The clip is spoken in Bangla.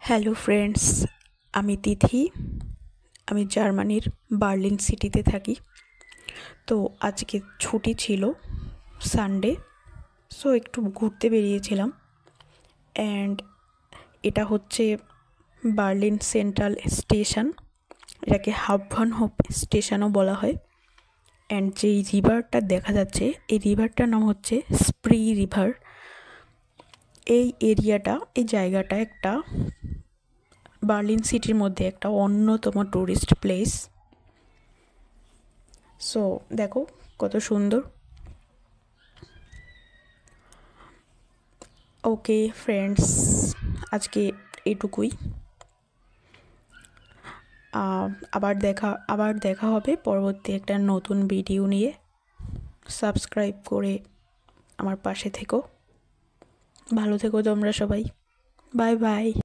হ্যালো ফ্রেন্ডস, আমি তিথি। আমি জার্মানির বার্লিন সিটিতে থাকি। তো আজকে ছুটি ছিল, সানডে। সো একটু ঘুরতে বেরিয়েছিলাম। অ্যান্ড এটা হচ্ছে বার্লিন সেন্ট্রাল স্টেশন। এটাকে হাফবানহোফ স্টেশনও বলা হয়। অ্যান্ড যেই রিভারটা দেখা যাচ্ছে, এই রিভারটার নাম হচ্ছে স্প্রি রিভার। এই জায়গাটা একটা বার্লিন সিটির মধ্যে একটা অন্যতম টুরিস্ট প্লেস। সো দেখো কত সুন্দর। ওকে ফ্রেন্ডস, আজকে এটুকুই। আবার দেখা হবে পরবর্তী একটা নতুন ভিডিও নিয়ে। সাবস্ক্রাইব করে আমার পাশে থেকো। ভালো থেকো তোমরা সবাই। Bye bye.